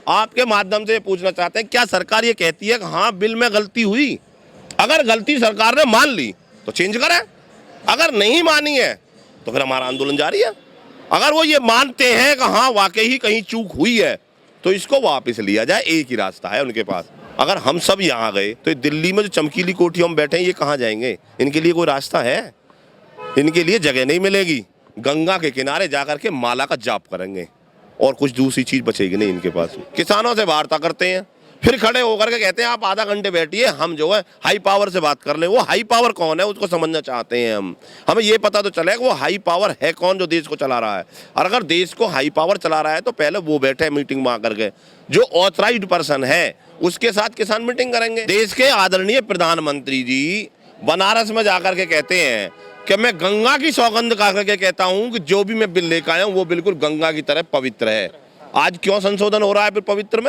आपके माध्यम से पूछना चाहते हैं, क्या सरकार ये कहती है कि हाँ बिल में गलती हुई? अगर गलती सरकार ने मान ली तो चेंज करें, अगर नहीं मानी है तो फिर हमारा आंदोलन जारी है। अगर वो ये मानते हैं कि हाँ वाकई ही कहीं चूक हुई है तो इसको वापस लिया जाए, एक ही रास्ता है उनके पास। अगर हम सब यहाँ गए तो दिल्ली में जो चमकीली कोठियों में बैठे हैं ये कहाँ जाएंगे? इनके लिए कोई रास्ता है? इनके लिए जगह नहीं मिलेगी। गंगा के किनारे जाकर के माला का जाप करेंगे और कुछ दूसरी चीज बचेगी नहीं इनके पास। किसानों से वार्ता करते हैं, फिर खड़े होकर के कहते हैं आप आधा घंटे बैठिए, हम जो है हाई पावर से बात कर लें। वो हाई पावर कौन है उसको समझना चाहते हैं हम। हमें ये पता तो चले कि वो हाई पावर है कौन जो देश को चला रहा है। और अगर देश को हाई पावर चला रहा है तो पहले वो बैठे मीटिंग में आकर के, जो ऑथराइज्ड पर्सन है उसके साथ किसान मीटिंग करेंगे। देश के आदरणीय प्रधानमंत्री जी बनारस में जाकर के कहते हैं कि मैं गंगा की सौगंध खा करके कहता हूं कि जो भी मैं बिल लेकर आया हूं वो बिल्कुल गंगा की तरह पवित्र है। आज क्यों संशोधन हो रहा है फिर पवित्र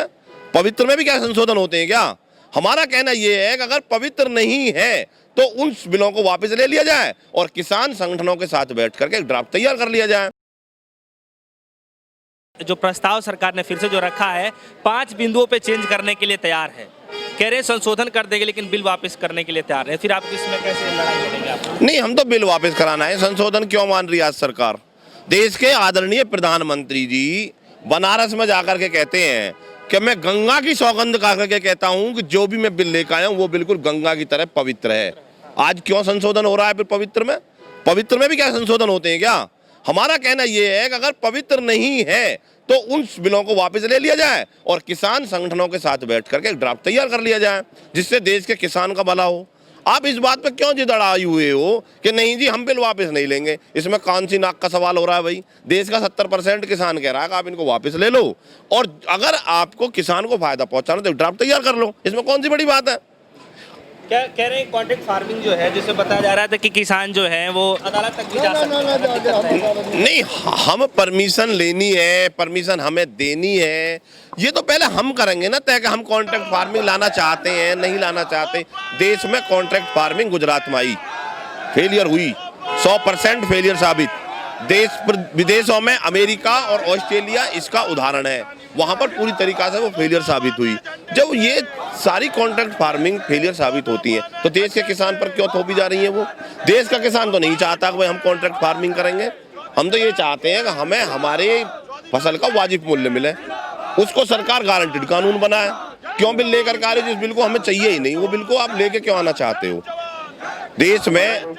में भी क्या संशोधन होते हैं क्या? हमारा कहना यह है कि अगर पवित्र नहीं है तो उन बिलों को वापस ले लिया जाए और किसान संगठनों के साथ बैठ करके एक ड्राफ्ट तैयार कर लिया जाए। जो प्रस्ताव सरकार ने फिर से जो रखा है 5 बिंदुओं पे चेंज करने के लिए तैयार है, कह रहे संशोधन कर देंगे लेकिन बिल वापस करने के लिए तैयार है। फिर आप इसमें कैसे लड़ाई लड़ेंगे आप? नहीं, हम तो बिल वापस कराना है, संशोधन क्यों मान रही है आज सरकार? देश के आदरणीय प्रधानमंत्री जी बनारस में जाकर के कहते हैं कि मैं गंगा की सौगंध खा करके कहता हूं कि जो भी मैं बिल लेकर आया हूं वो बिल्कुल गंगा की तरह पवित्र है। आज क्यों संशोधन हो रहा है फिर पवित्र में भी क्या संशोधन होते हैं क्या? हमारा कहना यह है कि अगर पवित्र नहीं है तो उन बिलों को वापस ले लिया जाए और किसान संगठनों के साथ बैठ करके एक ड्राफ्ट तैयार कर लिया जाए जिससे देश के किसान का भला हो। आप इस बात पे क्यों जिद अड़ाए हुए हो कि नहीं जी हम बिल वापस नहीं लेंगे? इसमें कौन सी नाक का सवाल हो रहा है भाई? देश का 70% किसान कह रहा है कि आप इनको वापस ले लो और अगर आपको किसान को फायदा पहुंचाना तो ड्राफ्ट तैयार कर लो, इसमें कौन सी बड़ी बात है? क्या कह रहे हैं कॉन्ट्रैक्ट फार्मिंग जो है जिससे बताया जा रहा था कि किसान जो है वो अदालत तक भी जा सकते हैं। नहीं, हम परमिशन लेनी है, परमिशन हमें देनी है, ये तो पहले हम करेंगे ना तय कि हम कॉन्ट्रैक्ट फार्मिंग लाना चाहते हैं नहीं लाना चाहते। देश में कॉन्ट्रैक्ट फार्मिंग गुजरात में आई, फेलियर हुई, 100% फेलियर साबित। देश विदेशों में अमेरिका और ऑस्ट्रेलिया इसका उदाहरण है, वहां पर पूरी तरीका से वो फेलियर साबित हुई। जब ये सारी कॉन्ट्रैक्ट फार्मिंग फेलियर साबित होती है तो देश के किसान पर क्यों थोपी जा रही है? वो देश का किसान तो नहीं चाहता कि भाई हम कॉन्ट्रैक्ट फार्मिंग करेंगे। हम तो ये चाहते हैं कि हमें हमारे फसल का वाजिब मूल्य मिले, उसको सरकार गारंटीड कानून बनाए। क्यों बिल लेकर के आ रहे हो जिस बिल को हमें चाहिए ही नहीं? वो बिल को आप लेके क्यों आना चाहते हो? देश में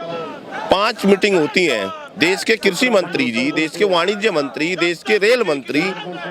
5 मीटिंग होती हैं, देश के कृषि मंत्री जी, देश के वाणिज्य मंत्री, देश के रेल मंत्री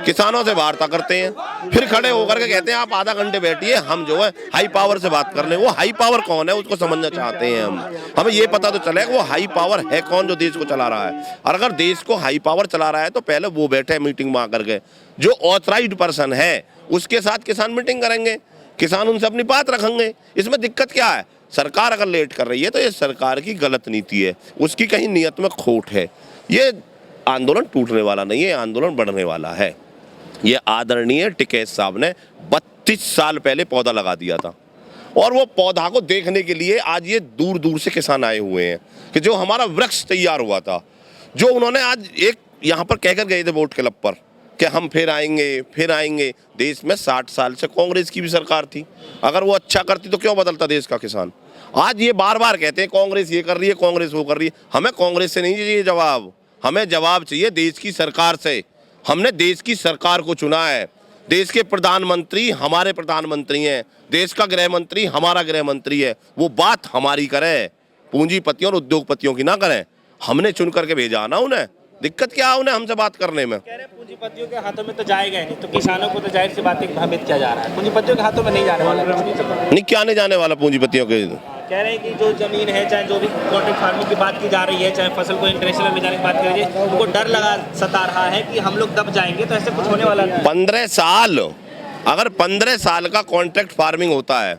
किसानों से वार्ता करते हैं, फिर खड़े होकर के कहते हैं आप आधा घंटे बैठिए, हम जो है हाई पावर से बात कर लें। वो हाई पावर कौन है उसको समझना चाहते हैं हम। हमें ये पता तो चले कि वो हाई पावर है कौन जो देश को चला रहा है। और अगर देश को हाई पावर चला रहा है तो पहले वो बैठे मीटिंग में आकर के, जो ऑथराइज्ड पर्सन है उसके साथ किसान मीटिंग करेंगे, किसान उनसे अपनी बात रखेंगे। इसमें दिक्कत क्या है? सरकार अगर लेट कर रही है तो ये सरकार की गलत नीति है, उसकी कहीं नियत में खोट है। ये आंदोलन टूटने वाला नहीं है, आंदोलन बढ़ने वाला है। ये आदरणीय टिकैत साहब ने 32 साल पहले पौधा लगा दिया था और वो पौधा को देखने के लिए आज ये दूर दूर से किसान आए हुए हैं कि जो हमारा वृक्ष तैयार हुआ था, जो उन्होंने आज एक यहाँ पर कहकर गए थे वोट क्लब पर कि हम फिर आएंगे। देश में 60 साल से कांग्रेस की भी सरकार थी, अगर वो अच्छा करती तो क्यों बदलता देश का किसान? आज ये बार बार कहते हैं कांग्रेस ये कर रही है, कांग्रेस वो कर रही है। हमें कांग्रेस से नहीं चाहिए जवाब, हमें जवाब चाहिए देश की सरकार से। हमने देश की सरकार को चुना है, देश के प्रधानमंत्री हमारे प्रधानमंत्री हैं, देश का गृह मंत्री हमारा गृह मंत्री है। वो बात हमारी करें, पूंजीपतियों और उद्योगपतियों की ना करें। हमने चुन करके भेजा ना उन्हें, दिक्कत क्या है उन्हें हमसे बात करने में? कह रहे पूंजीपतियों के हाथों में तो जाएगा नहीं, तो किसानों को तो जाहिर सी बात है भ्रमित किया जा रहा है। पूंजीपतियों के हाथों में नहीं जाने वाला, नहीं क्या नहीं जाने वाला पूंजीपतियों के? कह रहे हैं कि जो जमीन है, चाहे जो भी कॉन्ट्रैक्ट फार्मिंग की बात की जा रही है, चाहे फसल को इंटरनेशनल में जाने की बात करिए, उनको डर लगा सता रहा है कि हम लोग दब जाएंगे, तो ऐसे कुछ होने वाला नहीं। 15 साल, अगर 15 साल का कॉन्ट्रैक्ट फार्मिंग होता है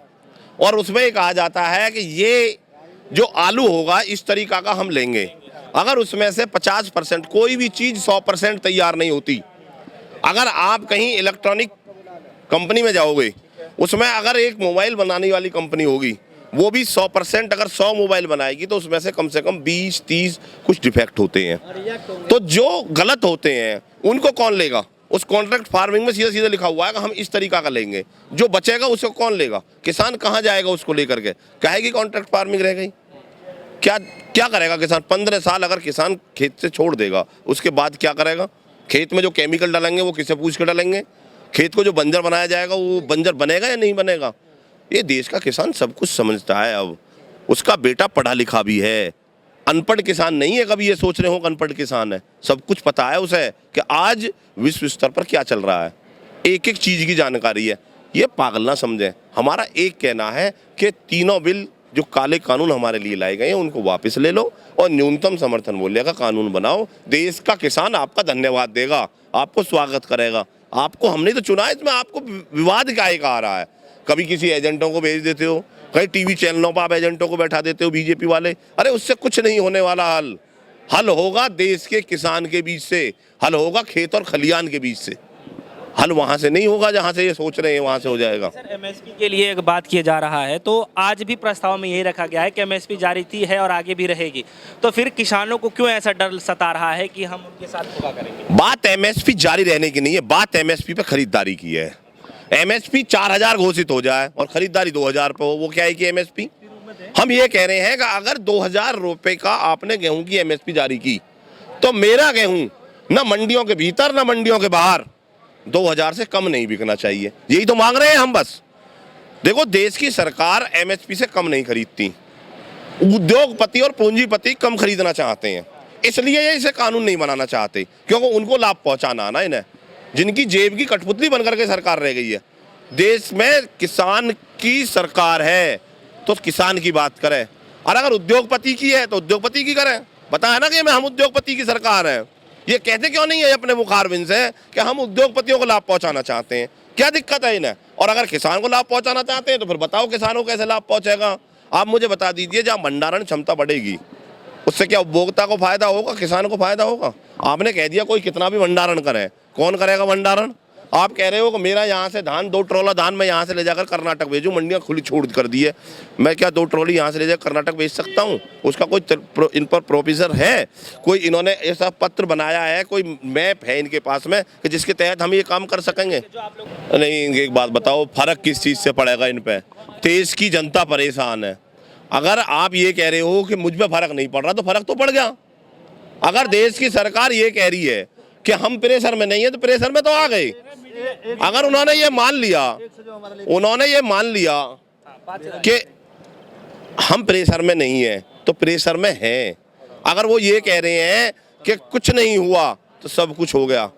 और उसमें कहा जाता है कि ये जो आलू होगा इस तरीका का हम लेंगे, अगर उसमें से 50% कोई भी चीज 100% तैयार नहीं होती। अगर आप कहीं इलेक्ट्रॉनिक कंपनी में जाओगे, उसमें अगर एक मोबाइल बनाने वाली कंपनी होगी, वो भी 100% अगर 100 मोबाइल बनाएगी तो उसमें से कम 20-30 कुछ डिफेक्ट होते हैं। तो जो गलत होते हैं उनको कौन लेगा? उस कॉन्ट्रैक्ट फार्मिंग में सीधा सीधा लिखा हुआ है कि हम इस तरीका का लेंगे, जो बचेगा उसको कौन लेगा? किसान कहाँ जाएगा उसको लेकर के? कहेगी कॉन्ट्रैक्ट फार्मिंग रह गई। क्या क्या करेगा किसान? 15 साल अगर किसान खेत से छोड़ देगा, उसके बाद क्या करेगा? खेत में जो केमिकल डालेंगे वो किससे पूछ के डालेंगे? खेत को जो बंजर बनाया जाएगा वो बंजर बनेगा या नहीं बनेगा? ये देश का किसान सब कुछ समझता है। अब उसका बेटा पढ़ा लिखा भी है, अनपढ़ किसान नहीं है। कभी ये सोच रहे हो कि अनपढ़ किसान है, सब कुछ पता है उसे कि आज विश्व स्तर पर क्या चल रहा है, एक एक चीज़ की जानकारी है। ये पागल ना समझें। हमारा एक कहना है कि तीनों बिल जो काले कानून हमारे लिए लाए गए हैं उनको वापस ले लो और न्यूनतम समर्थन मूल्य का कानून बनाओ। देश का किसान आपका धन्यवाद देगा, आपको स्वागत करेगा। आपको हमने तो चुना है, इसमें आपको विवाद काहे का आ रहा है? कभी किसी एजेंटों को भेज देते हो, कहीं टीवी चैनलों पर आप एजेंटों को बैठा देते हो बीजेपी वाले। अरे उससे कुछ नहीं होने वाला। हल होगा देश के किसान के बीच से, हल होगा खेत और खलियान के बीच से। हल वहाँ से नहीं होगा जहाँ से ये सोच रहे हैं वहाँ से हो जाएगा। सर एमएसपी के लिए एक बात किया जा रहा है, तो आज भी प्रस्ताव में यही रखा गया है कि एमएसपी जारी थी है और आगे भी रहेगी, तो फिर किसानों को क्यों ऐसा डर सता रहा है कि हम उनके साथ धोखा करेंगे? बात एमएसपी जारी रहने की नहीं है, बात एमएसपी पे खरीदारी की है। एमएसपी 4000 घोषित हो जाए और खरीदारी 2000 पे हो, वो क्या है कि एमएसपी? हम ये कह रहे हैं कि अगर 2000 रुपए का आपने गेहूं की एमएसपी जारी की तो मेरा गेहूं ना मंडियों के भीतर ना मंडियों के बाहर 2000 से कम नहीं बिकना चाहिए। यही तो मांग रहे हैं हम। बस देखो, देश की सरकार एमएसपी से कम नहीं खरीदती, उद्योगपति और पूंजीपति कम खरीदना चाहते हैं, इसलिए ये इसे कानून नहीं बनाना चाहते, क्योंकि उनको लाभ पहुंचाना ना इन्हें, जिनकी जेब की कठपुतली बनकर के सरकार रह गई है। देश में किसान की सरकार है तो किसान की बात करें, और अगर उद्योगपति की है तो उद्योगपति की करें। बताया ना कि हम उद्योगपति की सरकार है। ये कहते क्यों नहीं है अपने मुखारबिन से कि हम उद्योगपतियों को लाभ पहुंचाना चाहते हैं? क्या दिक्कत है इन्हें? और अगर किसान को लाभ पहुंचाना चाहते हैं तो फिर बताओ किसानों को कैसे लाभ पहुंचेगा? आप मुझे बता दीजिए, जहाँ भंडारण क्षमता बढ़ेगी उससे क्या उपभोक्ता को फायदा होगा, किसान को फायदा होगा? आपने कह दिया कोई कितना भी भंडारण करे, कौन करेगा भंडारण? आप कह रहे हो कि मेरा यहाँ से धान 2 ट्रॉला धान मैं यहाँ से ले जाकर कर्नाटक भेजूँ, मंडियाँ खुली छोड़ कर दी है, मैं क्या 2 ट्रॉली यहाँ से ले जाकर कर्नाटक भेज सकता हूँ? उसका कोई इन पर प्रोविजन है? कोई इन्होंने ऐसा पत्र बनाया है, कोई मैप है इनके पास में कि जिसके तहत हम ये काम कर सकेंगे? नहीं, एक बात बताओ, फर्क किस चीज़ से पड़ेगा इन पर? देश की जनता परेशान है। अगर आप ये कह रहे हो कि मुझ में फर्क नहीं पड़ रहा, तो फर्क तो पड़ गया। अगर देश की सरकार ये कह रही है कि हम प्रेशर में नहीं है तो प्रेशर में तो आ गए। अगर उन्होंने ये मान लिया कि हम प्रेशर में नहीं है तो प्रेशर में है। अगर वो ये कह रहे हैं कि कुछ नहीं हुआ तो सब कुछ हो गया।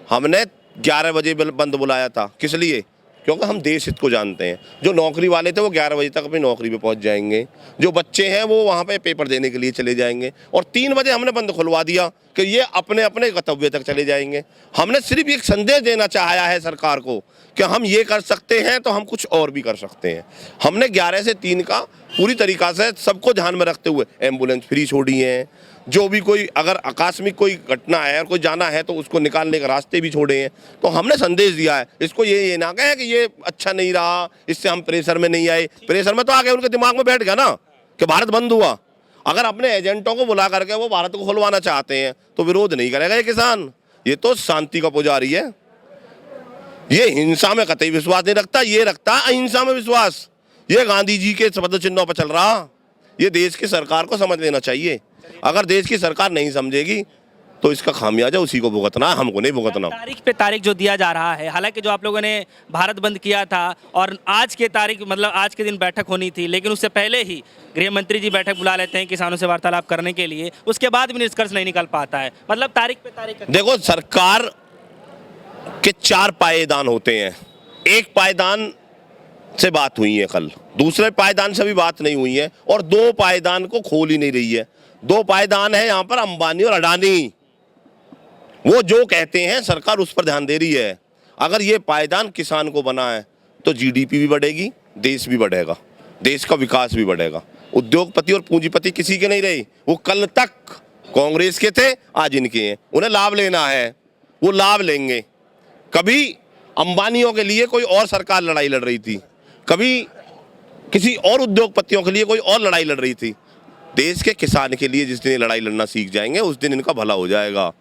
हमने 11 बजे बंद बुलाया था, किस लिए? क्योंकि हम देश हित को जानते हैं। जो नौकरी वाले थे वो 11 बजे तक अपनी नौकरी पे पहुंच जाएंगे, जो बच्चे हैं वो वहाँ पे पेपर देने के लिए चले जाएंगे, और 3 बजे हमने बंद खुलवा दिया कि ये अपने अपने गंतव्य तक चले जाएंगे। हमने सिर्फ एक संदेश देना चाहा है सरकार को कि हम ये कर सकते हैं तो हम कुछ और भी कर सकते हैं। हमने 11 से 3 का पूरी तरीक़ा से सबको ध्यान में रखते हुए एम्बुलेंस फ्री छोड़ी हैं। जो भी कोई अगर आकस्मिक कोई घटना है और कोई जाना है तो उसको निकालने के रास्ते भी छोड़े हैं। तो हमने संदेश दिया है, इसको ये ना कहे कि ये अच्छा नहीं रहा, इससे हम प्रेशर में नहीं आए। प्रेशर में तो आ गए, उनके दिमाग में बैठ गया ना कि भारत बंद हुआ। अगर अपने एजेंटों को बुला करके वो भारत को खुलवाना चाहते हैं तो विरोध नहीं करेगा ये किसान। ये तो शांति का पुजारी है, ये हिंसा में कतई विश्वास नहीं रखता, ये रखता अहिंसा में विश्वास। ये गांधी जी के पद चिन्हों पर चल रहा। ये देश की सरकार को समझ लेना चाहिए। अगर देश की सरकार नहीं समझेगी तो इसका खामियाजा उसी को भुगतना है, हमको नहीं भुगतना। तारीख पे तारीख जो दिया जा रहा है, हालांकि जो आप लोगों ने भारत बंद किया था और आज के तारीख मतलब आज के दिन बैठक होनी थी, लेकिन उससे पहले ही गृह मंत्री जी बैठक बुला लेते हैं किसानों से वार्तालाप करने के लिए, उसके बाद भी निष्कर्ष नहीं निकल पाता है। मतलब तारीख पे तारीख। देखो, सरकार के 4 पायदान होते हैं। एक पायदान से बात हुई है कल, दूसरे पायदान से भी बात नहीं हुई है, और 2 पायदान को खोल ही नहीं रही है। 2 पायदान है यहाँ पर अंबानी और अडानी। वो जो कहते हैं सरकार उस पर ध्यान दे रही है। अगर ये पायदान किसान को बना है तो जीडीपी भी बढ़ेगी, देश भी बढ़ेगा, देश का विकास भी बढ़ेगा। उद्योगपति और पूंजीपति किसी के नहीं रहे। वो कल तक कांग्रेस के थे, आज इनके हैं। उन्हें लाभ लेना है, वो लाभ लेंगे। कभी अंबानियों के लिए कोई और सरकार लड़ाई लड़ रही थी, कभी किसी और उद्योगपतियों के लिए कोई और लड़ाई लड़ रही थी। देश के किसान के लिए जिस दिन ये लड़ाई लड़ना सीख जाएंगे उस दिन इनका भला हो जाएगा।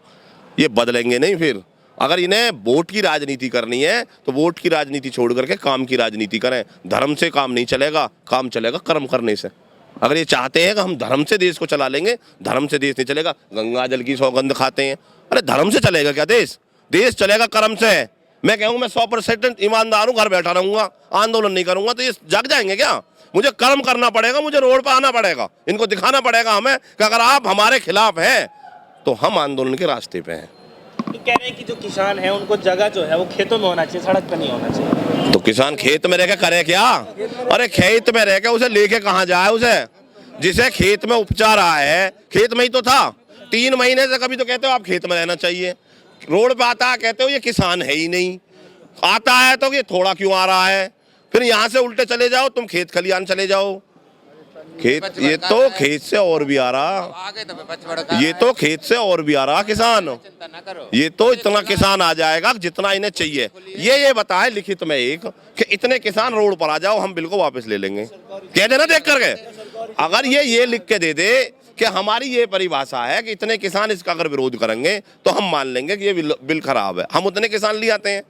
ये बदलेंगे नहीं फिर। अगर इन्हें वोट की राजनीति करनी है तो वोट की राजनीति छोड़ करके काम की राजनीति करें। धर्म से काम नहीं चलेगा, काम चलेगा कर्म करने से। अगर ये चाहते हैं कि हम धर्म से देश को चला लेंगे, धर्म से देश नहीं चलेगा। गंगा जल की सौगंध खाते हैं, अरे धर्म से चलेगा क्या देश? देश चलेगा कर्म से। मैं कहूँ मैं 100% ईमानदार हूँ, घर बैठा रहूंगा, आंदोलन नहीं करूंगा तो ये जग जाएंगे क्या? मुझे कर्म करना पड़ेगा, मुझे रोड पर आना पड़ेगा, इनको दिखाना पड़ेगा हमें कि अगर आप हमारे खिलाफ हैं तो हम आंदोलन के रास्ते पे हैं। तो कह रहे हैं कि जो किसान है उनको जगह जो है वो खेतों में होना चाहिए, सड़क पर नहीं होना चाहिए। तो किसान खेत में रह के करे क्या? अरे खेत में रह के उसे लेके कहाँ जाए? उसे जिसे खेत में उपचा रहा है, खेत में ही तो था 3 महीने से। कभी तो कहते हो आप खेत में रहना चाहिए, रोड पे आता है कहते हो ये किसान है ही नहीं, आता है तो ये थोड़ा क्यों आ रहा है? फिर यहाँ से उल्टे चले जाओ, तुम खेत खलियान चले जाओ। खेत ये तो खेत से और भी आ रहा, ये तो खेत से और भी आ रहा किसान। ये तो इतना किसान आ जाएगा जितना इन्हें चाहिए। ये बताए लिखित में एक कि इतने किसान रोड पर आ जाओ, हम बिल को वापस ले लेंगे। कह देना देख करके, अगर ये लिख के दे दे कि हमारी ये परिभाषा है कि इतने किसान इसका अगर विरोध करेंगे तो हम मान लेंगे कि ये बिल खराब है, हम उतने किसान ले आते हैं।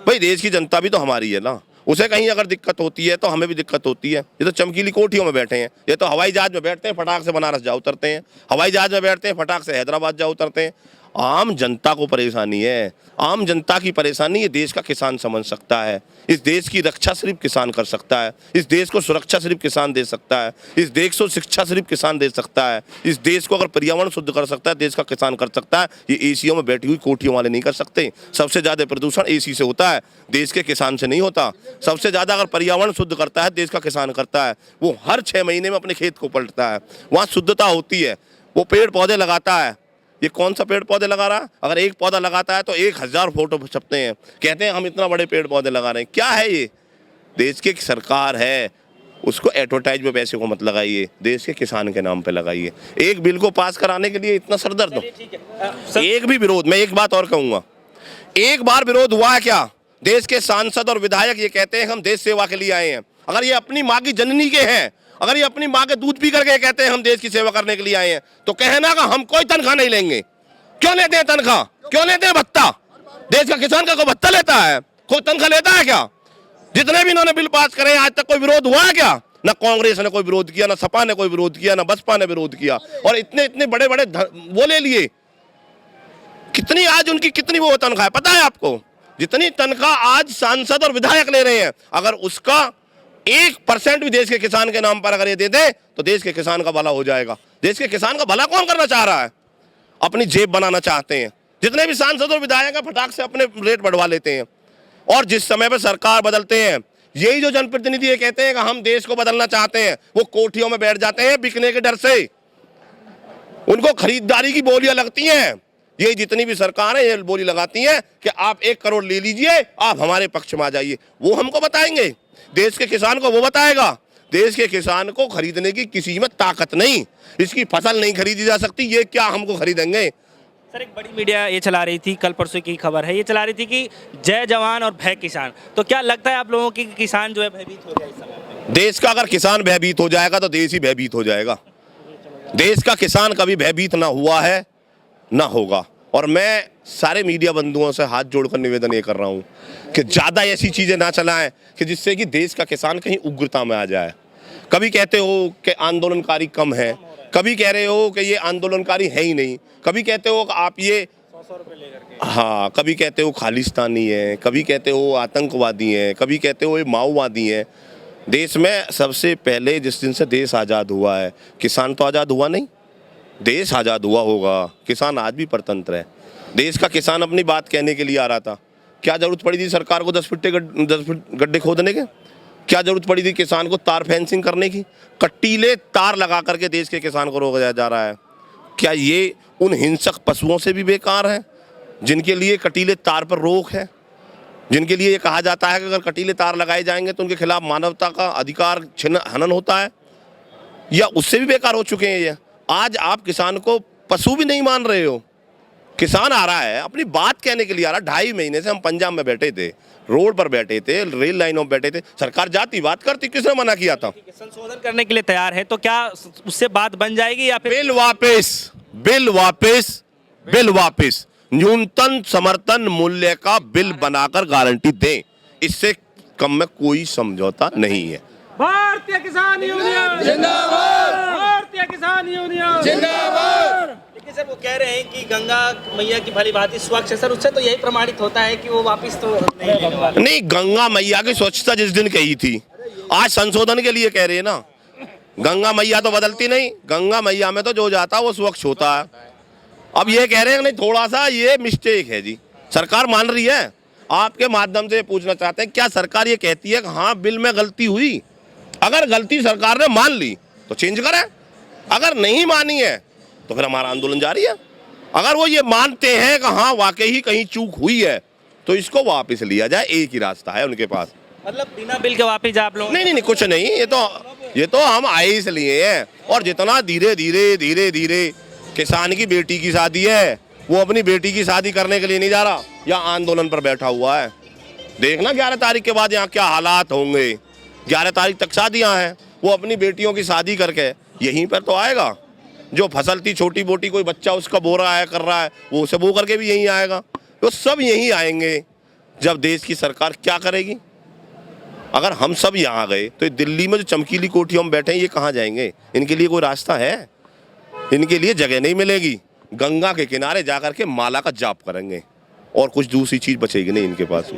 भाई देश की जनता भी तो हमारी है ना, उसे कहीं अगर दिक्कत होती है तो हमें भी दिक्कत होती है। ये तो चमकीली कोठियों में बैठे हैं, ये तो हवाई जहाज में बैठते हैं, फटाक से बनारस जा उतरते हैं, हवाई जहाज में बैठते हैं, फटाक से हैदराबाद जा उतरते हैं। आम जनता को परेशानी है, आम जनता की परेशानी ये देश का किसान समझ सकता है। इस देश की रक्षा सिर्फ किसान कर सकता है, इस देश को सुरक्षा सिर्फ किसान दे सकता है, इस देश को शिक्षा सिर्फ किसान दे सकता है, इस देश को अगर पर्यावरण शुद्ध कर सकता है देश का किसान कर सकता है। ये एसीओ में बैठी हुई कोठियों वाले नहीं कर सकते। सबसे ज़्यादा प्रदूषण एसी से होता है, देश के किसान से नहीं होता। सबसे ज़्यादा अगर पर्यावरण शुद्ध करता है देश का किसान करता है। वो हर 6 महीने में अपने खेत को पलटता है, वहाँ शुद्धता होती है, वो पेड़ पौधे लगाता है। ये कौन सा पेड़ पौधे लगा रहा है? अगर एक पौधा लगाता है तो 1000 फोटो छपते हैं, कहते हैं हम इतना बड़े पेड़ पौधे लगा रहे हैं। क्या है ये? देश की सरकार है, उसको एडवर्टाइज में पैसे को मत लगाइए, देश के किसान के नाम पे लगाइए। एक बिल को पास कराने के लिए इतना सरदर्द हो। एक भी विरोध, मैं एक बात और कहूंगा, एक बार विरोध हुआ है क्या? देश के सांसद और विधायक ये कहते हैं हम देश सेवा के लिए आए हैं। अगर ये अपनी माँ की जननी के हैं, अगर ये अपनी माँ के दूध पी करके कहते हैं हम देश की सेवा करने के लिए आए हैं, तो कहना का हम कोई तनख्वाह नहीं लेंगे। क्यों लेते हैं तनख्वाह? क्यों लेते हैं भत्ता? देश का किसान का कोई भत्ता लेता है? कोई तनख्वाह लेता है क्या? जितने भी इन्होंने बिल पास करे आज तक कोई विरोध हुआ है क्या? ना कांग्रेस ने कोई विरोध किया, ना सपा ने कोई विरोध किया, ना बसपा ने विरोध किया। और इतने बड़े बड़े वो ले लिए, कितनी आज उनकी कितनी वो तनख्वाह है पता है आपको? जितनी तनख्वाह आज सांसद और विधायक ले रहे हैं, अगर उसका 1% भी देश के किसान के नाम पर अगर ये दे दे तो देश के किसान का भला हो जाएगा। देश के किसान का भला कौन करना चाह रहा है? अपनी जेब बनाना चाहते हैं। जितने भी सांसद और विधायक हैं फटाक से अपने रेट बढ़वा लेते हैं। और जिस समय पर सरकार बदलते हैं, यही जो जनप्रतिनिधि ये कहते हैं कि हम देश को बदलना चाहते हैं, वो कोठियों में बैठ जाते हैं बिकने के डर से। उनको खरीदारी की बोलियां लगती हैं। ये जितनी भी सरकार है ये बोली लगाती हैं कि आप 1 करोड़ ले लीजिए, आप हमारे पक्ष में आ जाइए। वो हमको बताएंगे, देश के किसान को वो बताएगा। देश के किसान को खरीदने की किसी में ताकत नहीं, इसकी फसल नहीं खरीदी जा सकती, ये क्या हमको खरीदेंगे? सर एक बड़ी मीडिया ये चला रही थी, कल परसों की खबर है, ये चला रही थी कि जय जवान और भय किसान। तो क्या लगता है आप लोगों की कि किसान जो है भयभीत हो जाए इस समय? देश का अगर किसान भयभीत हो जाएगा तो देश ही भयभीत हो जाएगा। देश का किसान कभी भयभीत ना हुआ है ना होगा। और मैं सारे मीडिया बंधुओं से हाथ जोड़कर निवेदन ये कर रहा हूँ कि ज़्यादा ऐसी चीज़ें ना चलाएं कि जिससे कि देश का किसान कहीं उग्रता में आ जाए। कभी कहते हो कि आंदोलनकारी कम है, कभी कह रहे हो कि ये आंदोलनकारी है ही नहीं, कभी कहते हो कि आप ये 100 रुपये लेकर के, हाँ, कभी कहते हो खालिस्तानी है, कभी कहते हो आतंकवादी हैं, कभी कहते हो ये माओवादी हैं। देश में सबसे पहले जिस दिन से देश आज़ाद हुआ है, किसान तो आज़ाद हुआ नहीं। देश आज़ाद हुआ होगा, किसान आज भी परतंत्र है। देश का किसान अपनी बात कहने के लिए आ रहा था। क्या ज़रूरत पड़ी थी सरकार को 10 फीट गड्ढे खोदने के? क्या ज़रूरत पड़ी थी किसान को तार फेंसिंग करने की? कटीले तार लगा करके देश के किसान को रोका जा रहा है। क्या ये उन हिंसक पशुओं से भी बेकार है जिनके लिए कटीले तार पर रोक है, जिनके लिए ये कहा जाता है कि अगर कटीले तार लगाए जाएंगे तो उनके खिलाफ मानवता का अधिकार हनन होता है? या उससे भी बेकार हो चुके हैं ये? आज आप किसान को पशु भी नहीं मान रहे हो। किसान आ रहा है अपनी बात कहने के लिए आ रहा है। 2.5 महीने से हम पंजाब में बैठे थे, रोड पर बैठे थे, रेल लाइनों में बैठे थे, सरकार जाती बात करती, किसने मना किया था? संशोधन करने के लिए तैयार है, तो क्या उससे बात बन जाएगी या फिर बिल वापस, बिल वापस, बिल वापस? न्यूनतम समर्थन मूल्य का बिल बनाकर गारंटी दें, इससे कम में कोई समझौता नहीं है। भारतीय किसान यूनियन जिंदाबाद, भारतीय किसान यूनियन जिंदाबाद। लेकिन सर वो कह रहे हैं कि गंगा मैया की भली भांति स्वच्छ है सर, उससे तो यही प्रमाणित होता है कि वो वापस तो नहीं लेने वाले। नहीं, गंगा मैया की स्वच्छता जिस दिन कही थी, आज संशोधन के लिए कह रहे हैं ना। गंगा मैया तो बदलती नहीं, गंगा मैया में तो जो जाता है वो स्वच्छ होता है। अब ये कह रहे हैं नहीं, थोड़ा सा ये मिस्टेक है जी, सरकार मान रही है। आपके माध्यम से पूछना चाहते हैं, क्या सरकार ये कहती है कि हाँ बिल में गलती हुई? अगर गलती सरकार ने मान ली तो चेंज करें, अगर नहीं मानी है तो फिर हमारा आंदोलन जारी है। अगर वो ये मानते हैं कि हाँ वाकई ही कहीं चूक हुई है तो इसको वापस लिया जाए, एक ही रास्ता है उनके पास। मतलब बिना बिल के वापस जा आप लोग? नहीं नहीं नहीं, कुछ नहीं, ये तो हम आए इसलिए हैं। और जितना धीरे धीरे धीरे धीरे किसान की बेटी की शादी है, वो अपनी बेटी की शादी करने के लिए नहीं जा रहा, या आंदोलन पर बैठा हुआ है। देखना 11 तारीख के बाद यहाँ क्या हालात होंगे। 11 तारीख तक शादियाँ हैं, वो अपनी बेटियों की शादी करके यहीं पर तो आएगा। जो फसल थी छोटी मोटी, कोई बच्चा उसका बो रहा है कर रहा है, वो उसे बो करके भी यहीं आएगा। तो सब यहीं आएंगे। जब देश की सरकार क्या करेगी? अगर हम सब यहाँ गए तो दिल्ली में जो चमकीली कोठियों में बैठे हैं, ये कहाँ जाएंगे? इनके लिए कोई रास्ता है? इनके लिए जगह नहीं मिलेगी। गंगा के किनारे जाकर के माला का जाप करेंगे और कुछ दूसरी चीज़ बचेगी नहीं इनके पास।